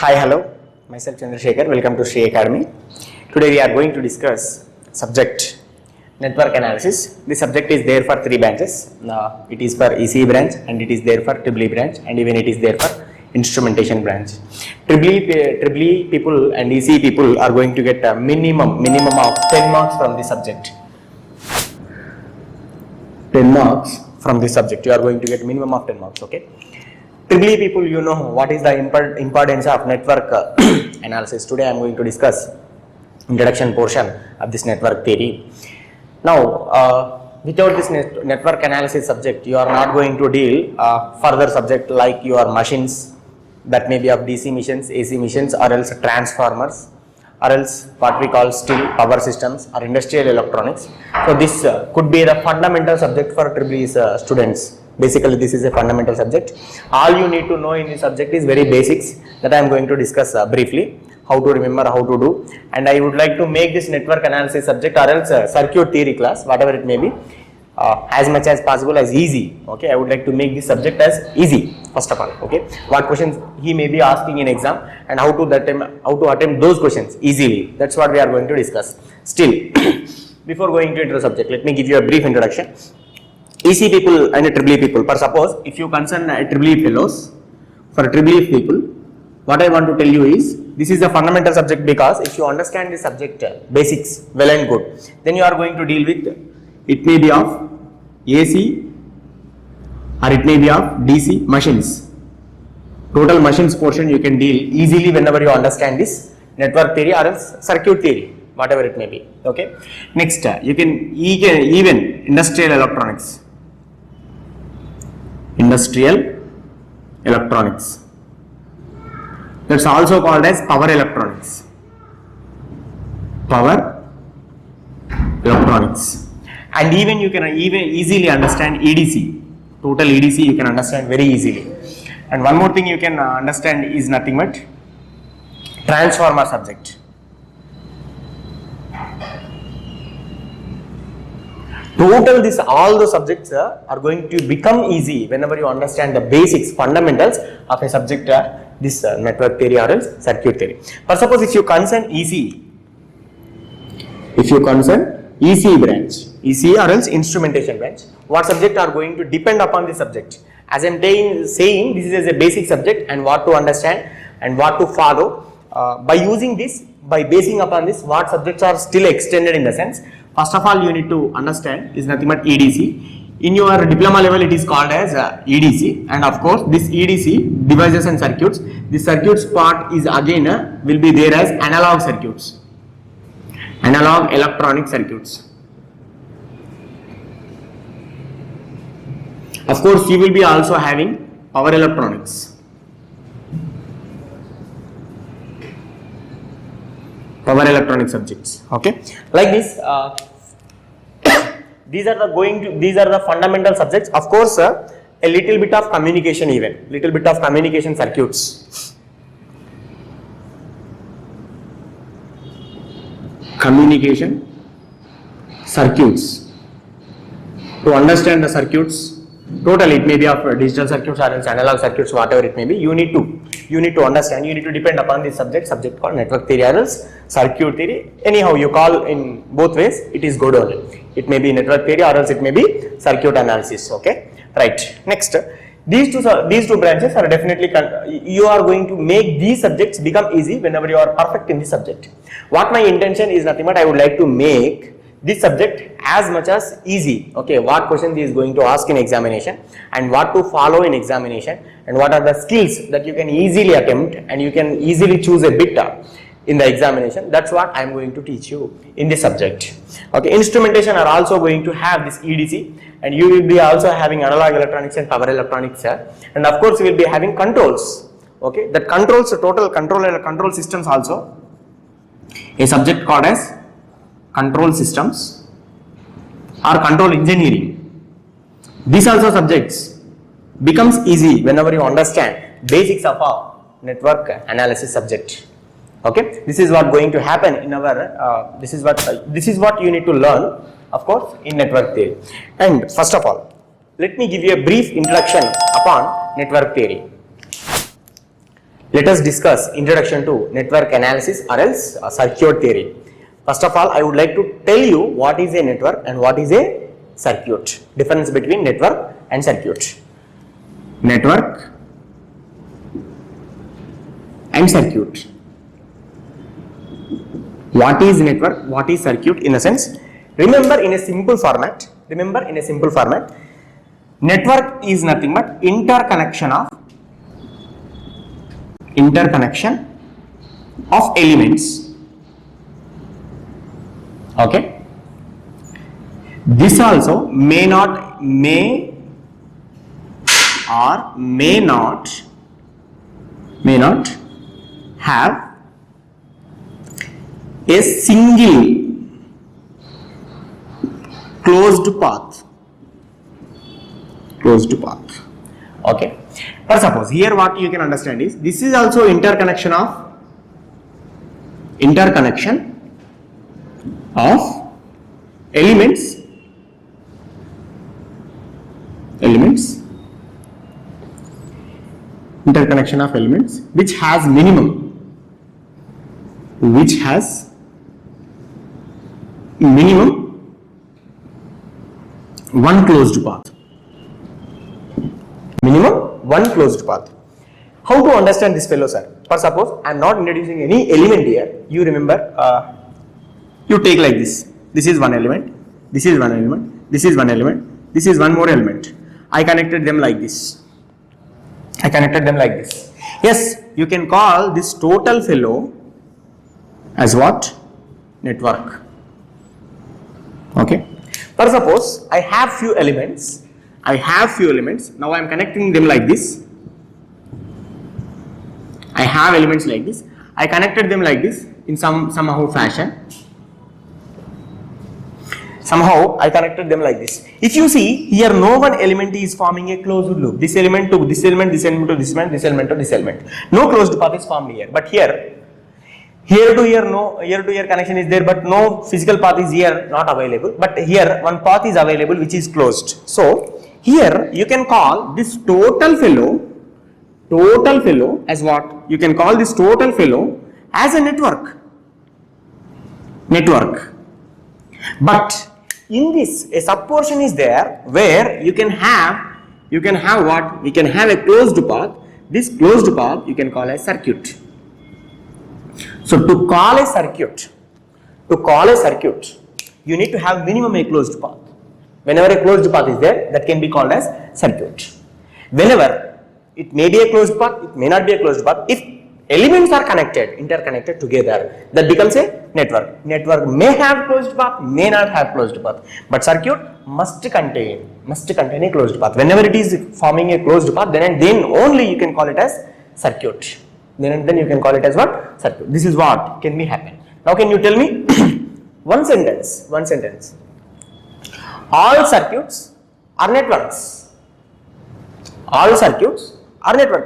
Hi, hello. Myself Chandrasekhar. Welcome to Sree Academy. Today we are going to discuss subject network analysis. This subject is there for 3 branches. It is for ECE branch, and it is there for EEE branch, and even it is there for instrumentation branch. EEE people and ECE people are going to get a minimum of 10 marks from this subject. 10 marks from this subject. You are going to get minimum of 10 marks. Okay. EEE people, you know what is the importance of network analysis. Today I am going to discuss introduction portion of this network theory. Now, without this network analysis subject, you are not going to deal further subject like your machines, that may be of DC machines, AC machines, or else transformers, or else what we call still power systems or industrial electronics. So this could be the fundamental subject for EEE students. Basically, this is a fundamental subject. All you need to know in this subject is very basics that I am going to discuss briefly, how to remember, how to do. And I would like to make this network analysis subject or else circuit theory class, whatever it may be, as much as possible as easy. Okay, I would like to make this subject as easy first of all. Okay, what questions he may be asking in exam and how to attempt those questions easily. That's what we are going to discuss. Still, before going into the subject, let me give you a brief introduction. ECE people and EEE people. For suppose if you concern EEE fellows, for EEE people, what I want to tell you is this is a fundamental subject, because if you understand the subject basics well and good, then you are going to deal with it may be of AC or it may be of DC machines. Total machines portion you can deal easily whenever you understand this network theory or else circuit theory, whatever it may be. Okay. Next, you can even industrial electronics. That's also called as power electronics. And even you can easily understand EDC. Total EDC you can understand very easily. And one more thing you can understand is nothing but transformer subject. Total all the subjects are going to become easy whenever you understand the basics, fundamentals of a subject, this network theory or else circuit theory. For suppose if you concern ECE branch, ECE or else instrumentation branch, what subject are going to depend upon this subject? As I am saying, this is a basic subject and what to understand and what to follow. By using this, by basing upon this, what subjects are still extended in the sense. First of all, you need to understand is nothing but EDC. In your diploma level, it is called as EDC, and of course, this EDC devices and circuits. The circuits part is again will be there as analog circuits, analog electronic circuits. Of course, you will be also having power electronics. Power electronic subjects. Okay, like this. These are the fundamental subjects. Of course, a little bit of communication, even little bit of communication circuits. Communication circuits. To understand the circuits. Totally, it may be of digital circuits or else analog circuits, whatever it may be. You need to understand. You need to depend upon this subject called network theory or else circuit theory. Anyhow, you call in both ways. It is good only. It may be network theory or else it may be circuit analysis. Okay. Right. Next, these two branches are definitely you are going to make these subjects become easy whenever you are perfect in this subject. What my intention is nothing but I would like to make this subject as much as easy. Okay, what questions he is going to ask in examination and what to follow in examination and what are the skills that you can easily attempt and you can easily choose a bit in the examination. That's what I am going to teach you in this subject. Okay, instrumentation are also going to have this EDC and you will be also having analog electronics and power electronics, and of course you will be having controls. Okay, that controls total control systems also, a subject called as control systems or control engineering. These also subjects becomes easy whenever you understand basics of a network analysis subject. Okay, this is what going to happen in our this is what you need to learn, of course, in network theory. And first of all, let me give you a brief introduction upon network theory. Let us discuss introduction to network analysis or else circuit theory. First of all, I would like to tell you what is a network and what is a circuit. Difference between network and circuit. Network and circuit. What is network? What is circuit? In a sense, remember in a simple format. Network is nothing but interconnection of elements. Okay. This also may not have a single closed path. Okay. For suppose here what you can understand is this is also interconnection of elements which has minimum one closed path. How to understand this fellow, sir? For suppose I am not introducing any element here. You remember, you take like this. This is one element. This is one element. This is one element. This is one more element. I connected them like this. Yes, you can call this total fellow as what? Network. Okay. For suppose I have few elements. Now I am connecting them like this. I have elements like this. I connected them like this in somehow fashion. I connected them like this. If you see here, no one element is forming a closed loop. This element to this element, this element to this element, this element to this element. No closed path is formed here. But here to here connection is there, but no physical path is here not available. But here one path is available which is closed. So here you can call this total fellow as what? You can call this total fellow as a network. But in this, a subportion is there where you can have what? We can have a closed path. This closed path you can call as circuit. So to call a circuit, you need to have minimum a closed path. Whenever a closed path is there, that can be called as circuit. Whenever it may be a closed path, it may not be a closed path. If elements are interconnected together, that becomes a network. Network may have closed path, may not have closed path, but circuit must contain a closed path. Whenever it is forming a closed path, then only you can call it as circuit. Then you can call it as what? Circuit. This is what can be happen. Now can you tell me one sentence. All circuits are networks.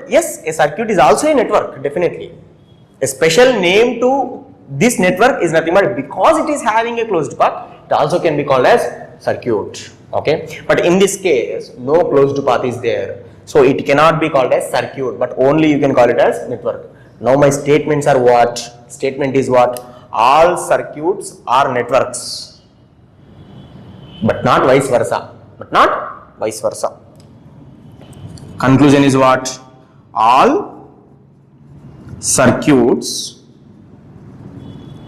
Yes, a circuit is also a network, definitely. A special name to this network is nothing but because it is having a closed path, it also can be called as circuit. Okay, but in this case, no closed path is there, so it cannot be called as circuit, but only you can call it as network. Now my statements are what? Statement is what? All circuits are networks, but not vice versa. Conclusion is what? All circuits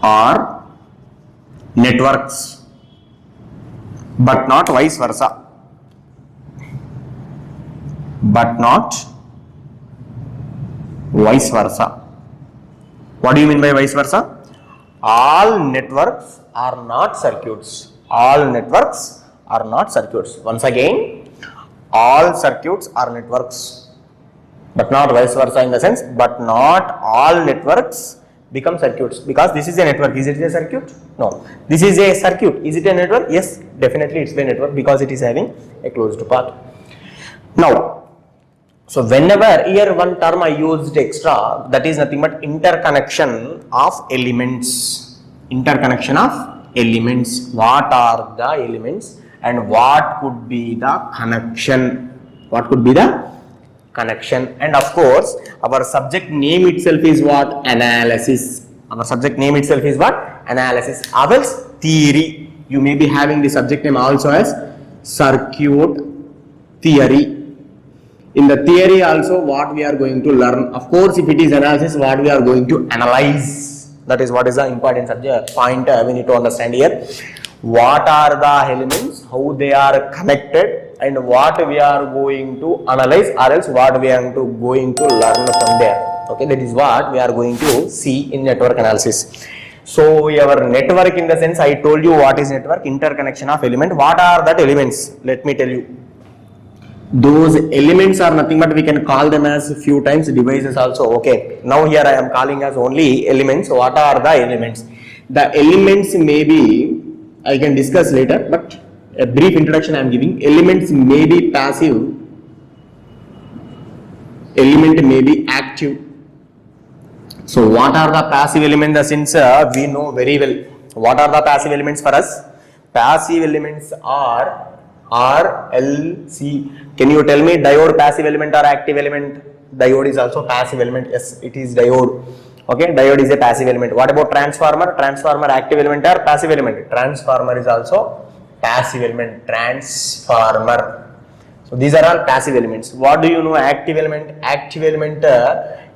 are networks, but not vice versa. What do you mean by vice versa? All networks are not circuits. Once again, all circuits are networks, but not vice versa, in the sense, but not all networks become circuits. Because this is a network, is it a circuit? No. This is a circuit, is it a network? Yes, definitely it's a network because it is having a closed path. Now, so whenever here one term I used extra, that is nothing but interconnection of elements. What are the elements and what could be the connection? connection, and of course our subject name itself is what? Analysis. Our subject name itself is what? Analysis. Or else theory. You may be having the subject name also as circuit theory. In the theory also what we are going to learn? Of course, if it is analysis, what we are going to analyze? That is what is the important subject point we need to understand here. What are the elements, how they are connected, and what we are going to analyze, or else what we are going to learn from there. Okay, that is what we are going to see in network analysis. So our network, in the sense I told you what is network, interconnection of element. What are that elements? Let me tell you. Those elements are nothing but we can call them as few times devices also. Okay, now here I am calling as only elements. What are the elements? The elements may be, I can discuss later, but a brief introduction I am giving. Elements may be passive, element may be active. So what are the passive elements? Since we know very well what are the passive elements for us. Passive elements are RLC. Can you tell me diode passive element or active element? Diode is also passive element. Yes, it is diode. Okay, diode is a passive element. What about transformer? Transformer active element or passive element? Transformer is also passive element. Transformer. So these are all passive elements. What do you know active element? Active element,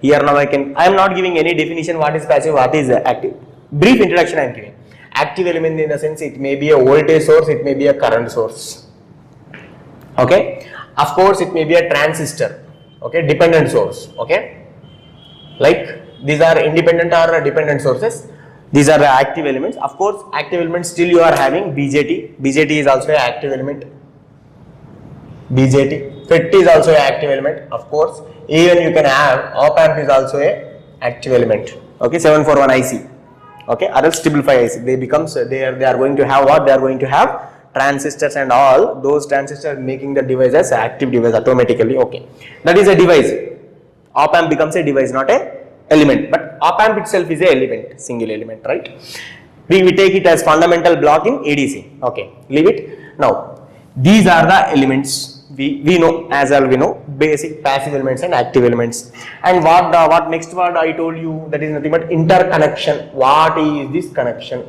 here now I am not giving any definition what is passive, what is active. Brief introduction I am giving. Active element in the sense it may be a voltage source, it may be a current source. Okay, of course it may be a transistor. Okay, dependent source. Okay, like these are independent or dependent sources. These are the active elements. Of course, active elements still you are having BJT. BJT is also an active element. BJT. FET is also an active element. Of course, even you can have op-amp is also a active element. Okay, 741 IC. Okay, other stable 5 IC. They becomes they are going to have what? They are going to have transistors and all those transistors making the device as active device automatically. Okay, that is a device. Op-amp becomes a device, not a element. But op-amp itself is a element, single element, right? We take it as fundamental block in ADC. Okay, leave it. Now, these are the elements. We know, as well we know, basic passive elements and active elements. And what next word I told you, that is nothing but interconnection. What is this connection?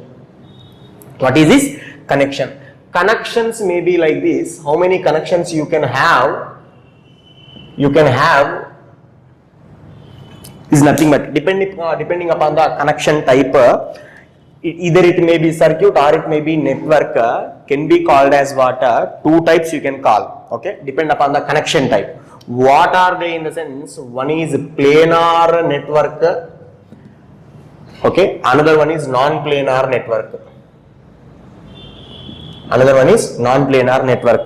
What is this connection? Connections may be like this. How many connections you can have? You can have is nothing but depending upon the connection type. Either it may be circuit or it may be network. Can be called as what? Two types you can call. Okay, depend upon the connection type. What are they in the sense? One is planar network. Okay, another one is non-planar network. Another one is non-planar network.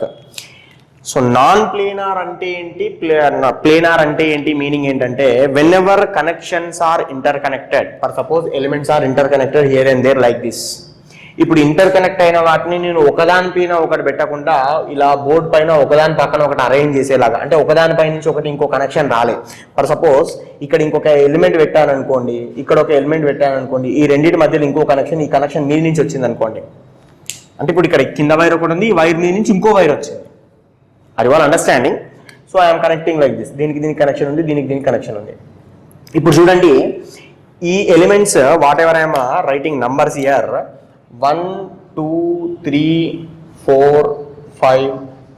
So non-planar ante enti, planar ante enti meaning entante, whenever connections are interconnected, for suppose elements are interconnected here and there like this. ఇప్పుడు interconnect అయిన వాటిని నేను ఒకదాని పైన ఒకటి పెట్టకుండా ఇలా board పైన ఒకదాని పక్కన ఒకటి అరేంజ్ చేసేలాగా, అంటే ఒకదానిపై నుంచి ఒకటి ఇంకో కనెక్షన్ రాలేదు. ఫర్ సపోజ్ ఇక్కడ ఇంకొక ఎలిమెంట్ పెట్టాను అనుకోండి, ఇక్కడ ఒక ఎలిమెంట్ పెట్టాను అనుకోండి, ఈ రెండింటి మధ్యలో ఇంకో కనెక్షన్, ఈ కనెక్షన్ మీ నుంచి వచ్చింది అనుకోండి, అంటే ఇప్పుడు ఇక్కడ కింద వైర్ ఒకటి ఉంది, ఈ వైర్ మీ నుంచి ఇంకో వైర్ వచ్చింది. అది వాళ్ళ understanding. So I'm connecting like this. దీనికి దీనికి కనెక్షన్ ఉంది, దీనికి కనెక్షన్ ఉంది. ఇప్పుడు చూడండి, ఈ elements what ever I'm writing numbers here, 1 2 3 4 5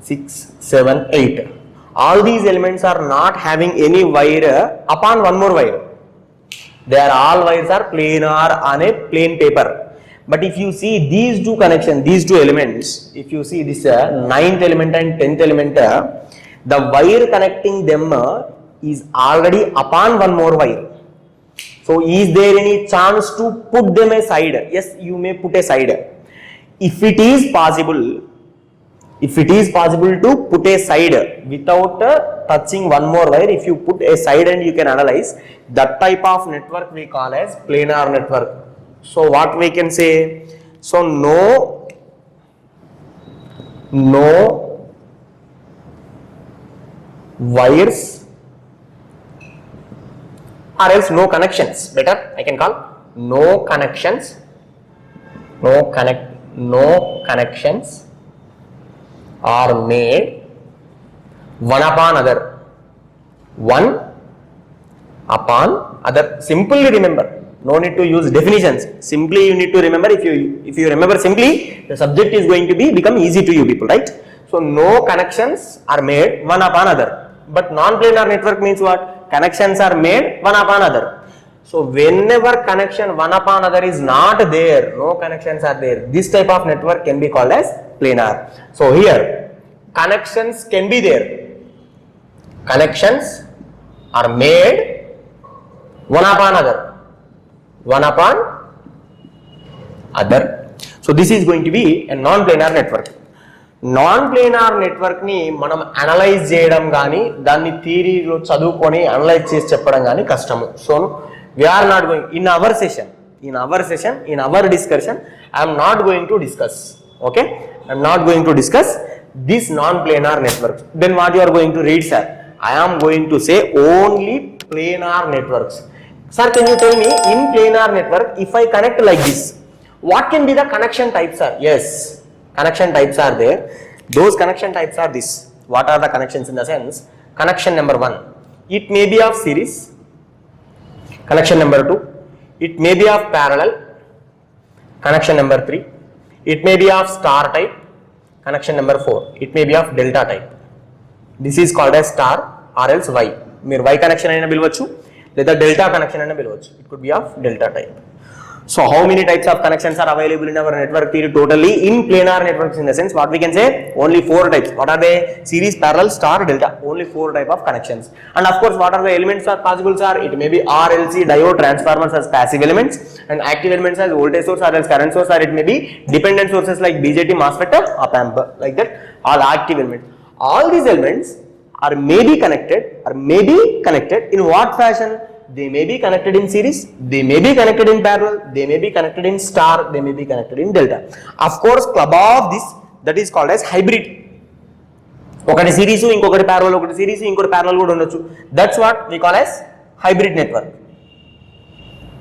6 7 8. All these elements are not having any wire upon one more wire. They are all wires are planar on a plain paper. But if you see these two connections, these two elements, if you see this 9th element and 10th element, the wire connecting them is already upon one more wire. So is there any chance to put them aside? Yes, you may put aside. If it is possible to put aside without touching one more wire, if you put aside and you can analyze, that type of network we call as planar network. So what we can say? So no wires or else no connections. Better I can call no connections. No connections are made one upon other. one upon other. Simply remember, no need to use definitions. Simply you need to remember. If you remember simply, the subject is going to become easy to you people, right? So no connections are made one upon other. But non-planar network means what? Connections are made one upon other. So whenever connection one upon other is not there, no connections are there, this type of network can be called as planar. So here connections can be there. Connections are made one upon other. One upon other. So this is going to be a non-planar network. Non-planar network ni manam analyze cheyadam gaani danni theory lo chadukoni analyze chesi cheppadam gaani kastamu. So we are not going in our discussion I am not going to discuss. Okay, I am not going to discuss this non-planar network. Then what you are going to read, sir? I am going to say only planar networks. Sir, can you tell me in planar network if I connect like this, what can be the connection types, sir? Yes, connection types are there. Those connection types are this. What are the connections in the sense? Connection number 1, it may be of series. Connection number 2, it may be of parallel. Connection number 3, it may be of star type. Connection number 4, it may be of delta type. This is called as star or else Y. మీరు Y connection అయినా పిలవచ్చు లేదా delta connection అయినా పిలవచ్చు. It could be of delta type. So how many types of connections are available in our network theory totally in planar networks? In the sense, what we can say, only 4 types. What are they? Series, parallel, star, delta. Only 4 type of connections. And of course, what are the elements are possible, sir? It may be RLC, diode, transformers as passive elements, and active elements as voltage source or else current source, or it may be dependent sources like BJT, MOSFET, op amp, like that. All active elements. All these elements are may be connected in what fashion? They may be connected in series, they may be connected in parallel, they may be connected in star, they may be connected in delta. Of course, club of this, that is called as hybrid. ఒకటి series ఇంకొకటి parallel, ఒకటి series ఇంకొకటి parallel కూడా ఉండొచ్చు. That's what we call as hybrid network.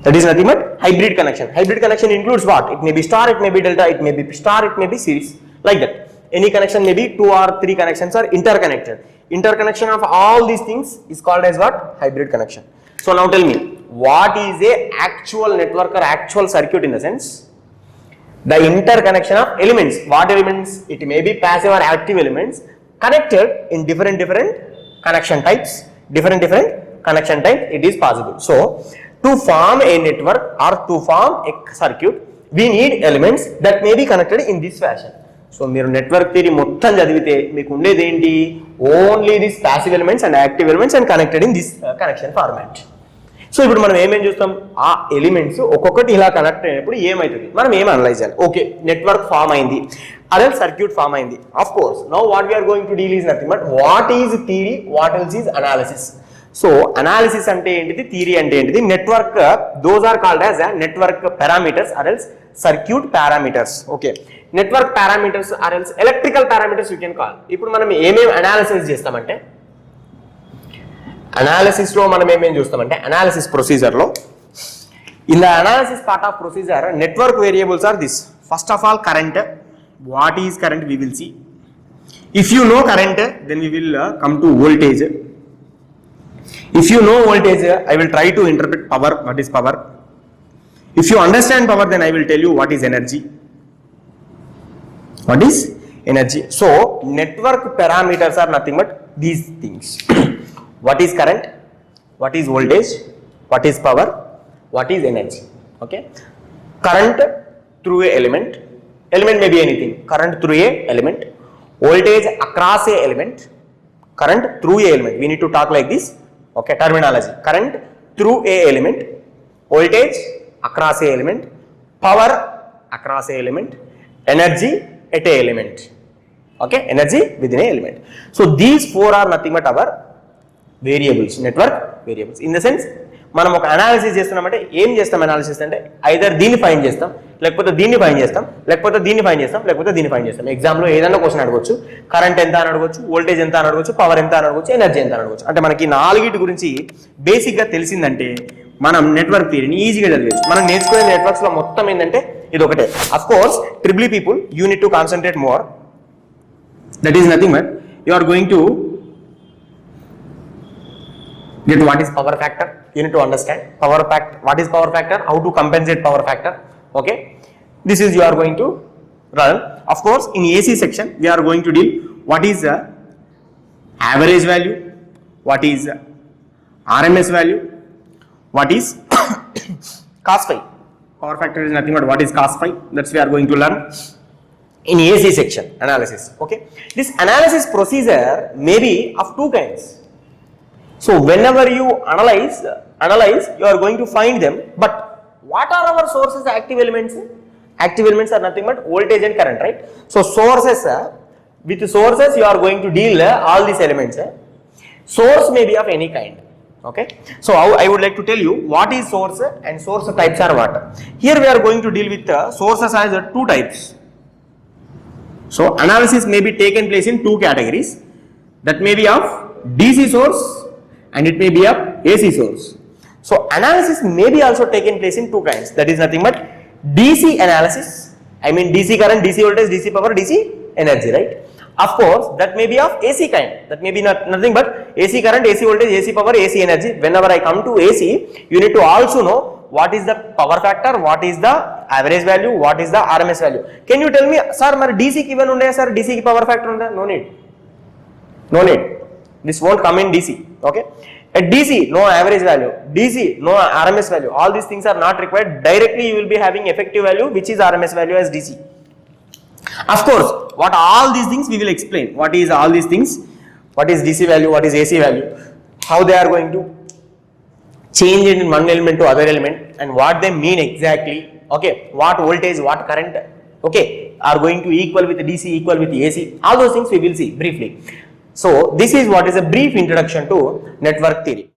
That is nothing but hybrid connection. Hybrid connection includes what? It may be star, it may be delta, it may be star, it may be series, like that. Any connection may be 2 or 3 connections are interconnected. Interconnection of all these things is called as what? Hybrid connection. So now tell me, what is a actual network or actual circuit in the sense? The interconnection of elements. What elements? It may be passive or active elements connected in different connection types. Different connection types it is possible. So to form a network or to form a circuit, we need elements that may be connected in this fashion. So మీరు network theory మొత్తం చదివితే మీకు ఉండేది ఏంటి? Only this passive elements and active elements and connected in this connection format. So ఇప్పుడు మనం ఏమేం చూస్తాం? ఆ ఎలిమెంట్స్ ఒక్కొక్కటి ఇలా కనెక్ట్ అయినప్పుడు ఏమవుతుంది, మనం ఏం అనలైజ్ చేయాలి? ఓకే, నెట్వర్క్ ఫామ్ అయింది, అదే సర్క్యూట్ ఫామ్ అయింది. Of course now what we are going to deal is nothing but what is theory, what else is analysis. So analysis అంటే ఏంటిది, థియరీ అంటే ఏంటిది? Network, those are called as network parameters or else circuit parameters. Okay, network parameters or else electrical parameters you can call. ఇప్పుడు మనం ఏమేమి analysis చేస్తామంటే, analysis లో మనం ఏమేమి చూస్తామంటే, అనాలిసిస్ ప్రొసీజర్ లో in the analysis part of procedure network variables are this. First of all current. What is current we will see. If you know current, then we will come to voltage. If you know voltage, I will try to interpret power. What is power? If you understand power, then I will tell you what is energy. What is energy? So network parameters are nothing but these things. What is current? What is voltage? What is power? What is energy? Okay, current through a element. Element may be anything. Current through a element. Voltage across a element. Current through a element. We need to talk like this. Okay, terminology. Current through a element. Voltage across a element. Power across a element. Energy at a element. Okay, energy within a element. So these 4 are nothing but our variables, network variables. In the sense, మనం ఒక analysis చేస్తున్నామంటే ఏం చేస్తాం? Analysis అంటే either దీన్ని find చేస్తాం, లేకపోతే దీన్ని ఫైండ్ చేస్తాం, లేకపోతే దీన్ని ఫైండ్ చేస్తాం, లేకపోతే దీన్ని ఫైండ్ చేస్తాం. ఎగ్జామ్లో ఏదైనా క్వశ్చన్ అడగవచ్చు, కరెంట్ ఎంత అని అడగవచ్చు, వోల్టేజ్ ఎంత అని అడగవచ్చు, పవర్ ఎంత అని అడగవచ్చు, ఎనర్జీ ఎంత అని అడగవచ్చు. అంటే మనకి 4 గురించి బేసిక్గా తెలిసిందంటే మనం నెట్వర్క్ థియరీని ఈజీగా చదివచ్చు. మనం నేర్చుకునే నెట్వర్క్స్ లో మొత్తం ఏంటంటే ఇది ఒకటే. Of course triple people you need to concentrate more. That is nothing but you are going to Get what is power factor? You need to understand power factor. What is power factor? How to compensate power factor? Okay. This is you are going to run. Of course, in AC section we are going to deal what is the average value, what is RMS value, what is cos phi. Power factor is nothing but what is cos phi. That's we are going to learn in AC section analysis. Okay. This analysis procedure may be of two kinds. So whenever you analyze, you are going to find them. But what are our sources? Active elements. Active elements are nothing but voltage and current, right? So sources, with sources you are going to deal all these elements. Source may be of any kind. Okay. So I would like to tell you what is source and source types are what. Here we are going to deal with sources as two types. So analysis may be taken place in two categories. That may be of DC source and it may be of AC source. So analysis may be also taken place in two kinds. That is nothing but DC analysis. I mean DC current, DC voltage, DC power, DC energy, right? Of course, that may be of AC kind. That may be nothing but AC current, AC voltage, AC power, AC energy. Whenever I come to AC, you need to also know what is the power factor, what is the average value, what is the RMS value. Can you tell me, sir, my DC given unde, sir, DC ki power factor unde? No need. No need. This won't come in DC. Okay. At DC, no average value. DC, no RMS value. All these things are not required. Directly, you will be having effective value, which is RMS value as DC. Of course, what all these things we will explain. What is all these things? What is DC value? What is AC value? How they are going to change it in one element to other element, and what they mean exactly. Okay, what voltage, what current, okay, are going to equal with DC, equal with AC. All those things we will see briefly. So this is what is a brief introduction to network theory.